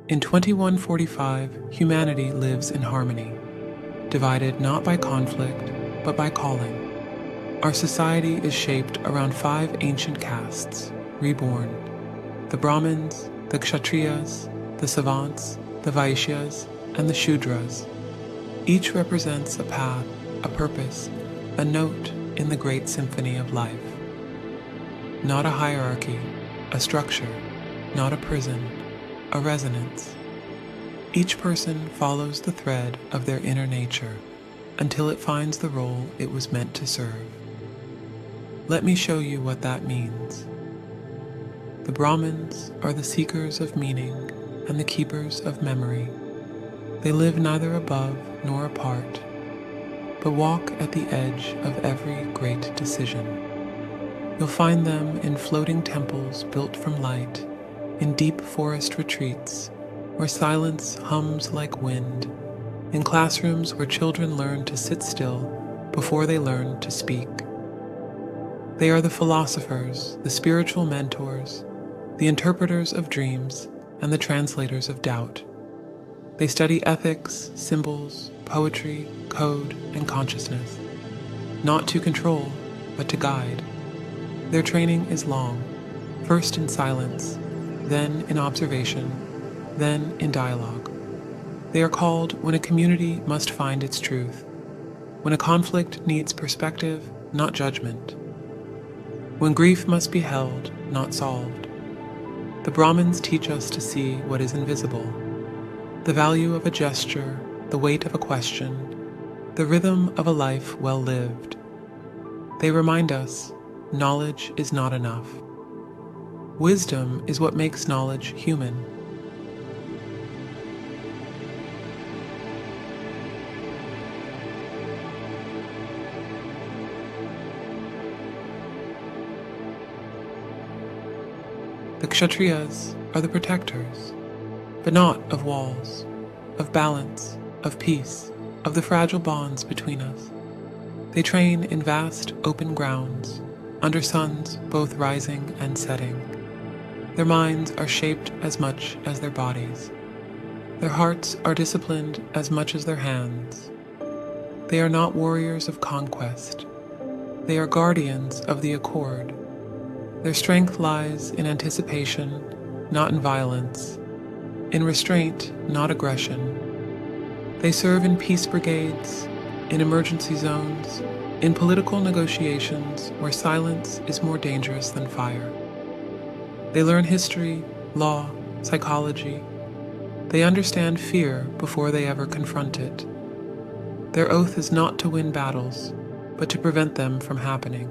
In 2145, humanity lives in harmony, divided not by conflict, but by calling. Our society is shaped around 5 ancient castes, reborn: the Brahmins, the Kshatriyas, the Savants, the Vaishyas, and the Shudras. Each represents a path, a purpose, a note in the great symphony of life. Not a hierarchy, a structure, not a prison, a resonance. Each person follows the thread of their inner nature until it finds the role it was meant to serve. Let me show you what that means. The Brahmins are the seekers of meaning and the keepers of memory. They live neither above nor apart, but walk at the edge of every great decision. You'll find them in floating temples built from light, in deep forest retreats where silence hums like wind, in classrooms where children learn to sit still before they learn to speak. They are the philosophers, the spiritual mentors, the interpreters of dreams, and the translators of doubt. They study ethics, symbols, poetry, code, and consciousness, not to control, but to guide. Their training is long, first in silence, then in observation, then in dialogue. They are called when a community must find its truth, when a conflict needs perspective, not judgment, when grief must be held, not solved. The Brahmins teach us to see what is invisible: the value of a gesture, the weight of a question, the rhythm of a life well lived. They remind us knowledge is not enough. Wisdom is what makes knowledge human. The Kshatriyas are the protectors, but not of walls, of balance, of peace, of the fragile bonds between us. They train in vast open grounds, under suns both rising and setting. Their minds are shaped as much as their bodies. Their hearts are disciplined as much as their hands. They are not warriors of conquest. They are guardians of the accord. Their strength lies in anticipation, not in violence, in restraint, not aggression. They serve in peace brigades, in emergency zones, in political negotiations where silence is more dangerous than fire. They learn history, law, psychology. They understand fear before they ever confront it. Their oath is not to win battles, but to prevent them from happening,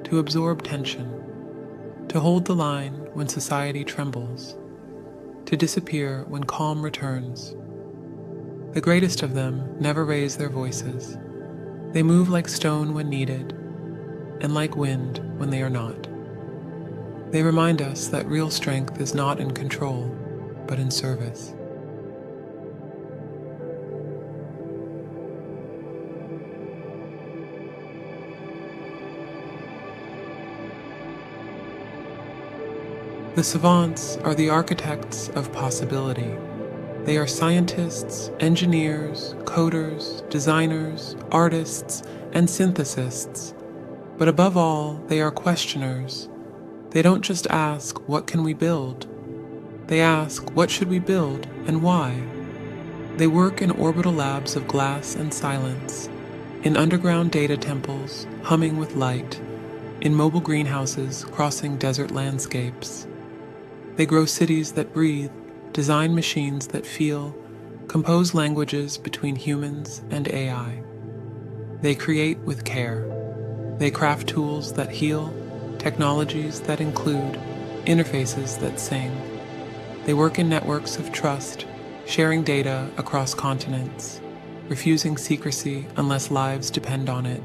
to absorb tension, to hold the line when society trembles, to disappear when calm returns. The greatest of them never raise their voices. They move like stone when needed, and like wind when they are not. They remind us that real strength is not in control, but in service. The savants are the architects of possibility. They are scientists, engineers, coders, designers, artists, and synthesists. But above all, they are questioners. They don't just ask, what can we build? They ask, what should we build and why? They work in orbital labs of glass and silence, in underground data temples humming with light, in mobile greenhouses crossing desert landscapes. They grow cities that breathe, design machines that feel, compose languages between humans and AI. They create with care. They craft tools that heal, technologies that include, interfaces that sing. They work in networks of trust, sharing data across continents, refusing secrecy unless lives depend on it.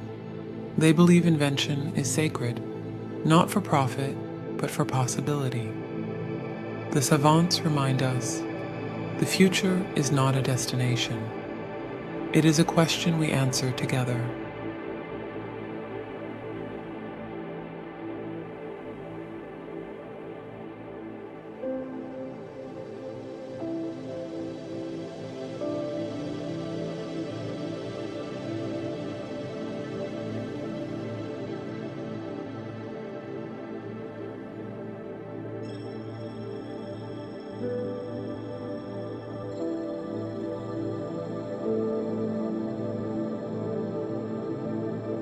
They believe invention is sacred, not for profit, but for possibility. The savants remind us, the future is not a destination. It is a question we answer together.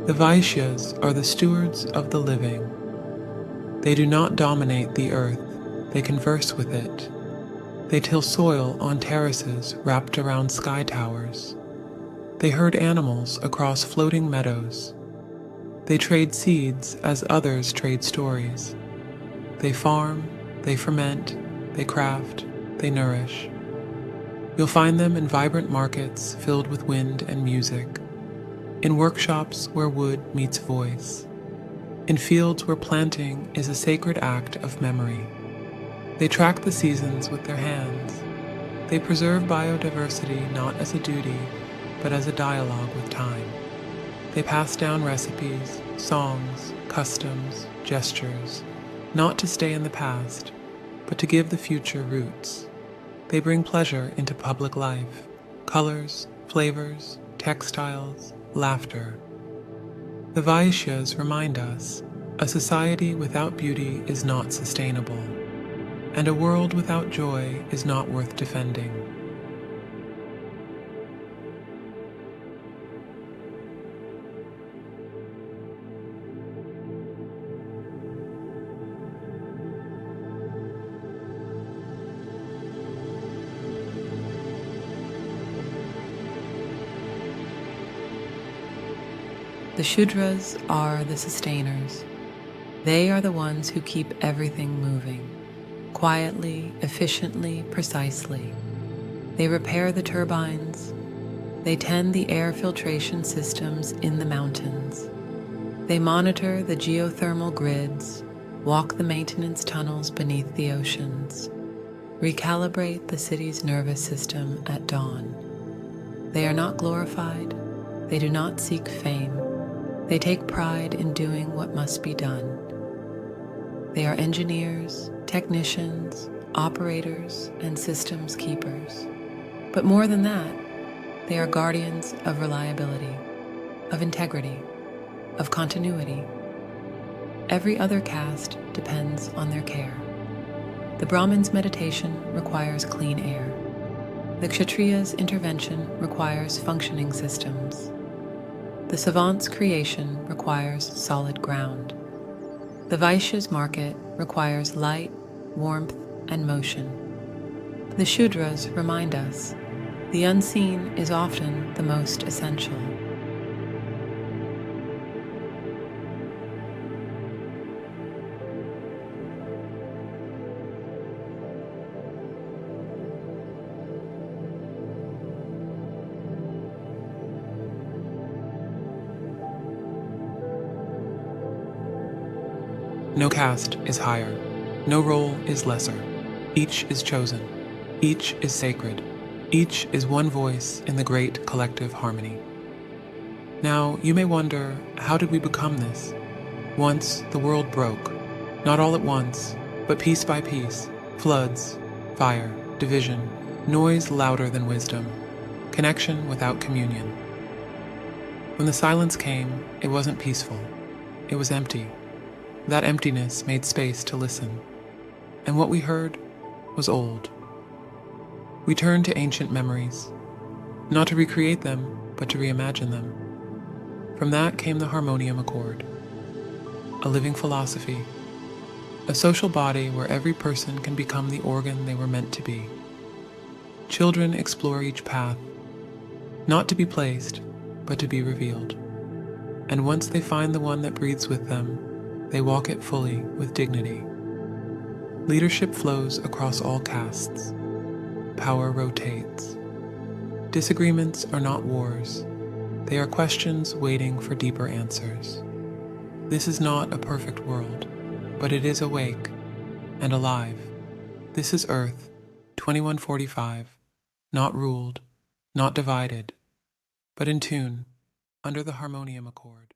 The Vaishyas are the stewards of the living. They do not dominate the earth, they converse with it. They till soil on terraces wrapped around sky towers. They herd animals across floating meadows. They trade seeds as others trade stories. They farm, they ferment, they craft, they nourish. You'll find them in vibrant markets filled with wind and music, in workshops where wood meets voice, in fields where planting is a sacred act of memory. They track the seasons with their hands. They preserve biodiversity not as a duty, but as a dialogue with time. They pass down recipes, songs, customs, gestures, not to stay in the past, but to give the future roots. They bring pleasure into public life, colors, flavors, textiles, laughter. The Vaishyas remind us, a society without beauty is not sustainable, and a world without joy is not worth defending. The Shudras are the sustainers. They are the ones who keep everything moving, quietly, efficiently, precisely. They repair the turbines. They tend the air filtration systems in the mountains. They monitor the geothermal grids, walk the maintenance tunnels beneath the oceans, recalibrate the city's nervous system at dawn. They are not glorified. They do not seek fame. They take pride in doing what must be done. They are engineers, technicians, operators, and systems keepers. But more than that, they are guardians of reliability, of integrity, of continuity. Every other caste depends on their care. The Brahmin's meditation requires clean air. The Kshatriya's intervention requires functioning systems. The savant's creation requires solid ground. The Vaishya's market requires light, warmth, and motion. The Shudras remind us, the unseen is often the most essential. No caste is higher, no role is lesser. Each is chosen, each is sacred, each is one voice in the great collective harmony. Now, you may wonder, how did we become this? Once the world broke, not all at once, but piece by piece, floods, fire, division, noise louder than wisdom, connection without communion. When the silence came, it wasn't peaceful, it was empty. That emptiness made space to listen, and what we heard was old. We turned to ancient memories, not to recreate them, but to reimagine them. From that came the Harmonium Accord, a living philosophy, a social body where every person can become the organ they were meant to be. Children explore each path, not to be placed, but to be revealed. And once they find the one that breathes with them, they walk it fully with dignity. Leadership flows across all castes. Power rotates. Disagreements are not wars. They are questions waiting for deeper answers. This is not a perfect world, but it is awake and alive. This is Earth, 2145, not ruled, not divided, but in tune, under the Harmonium Accord.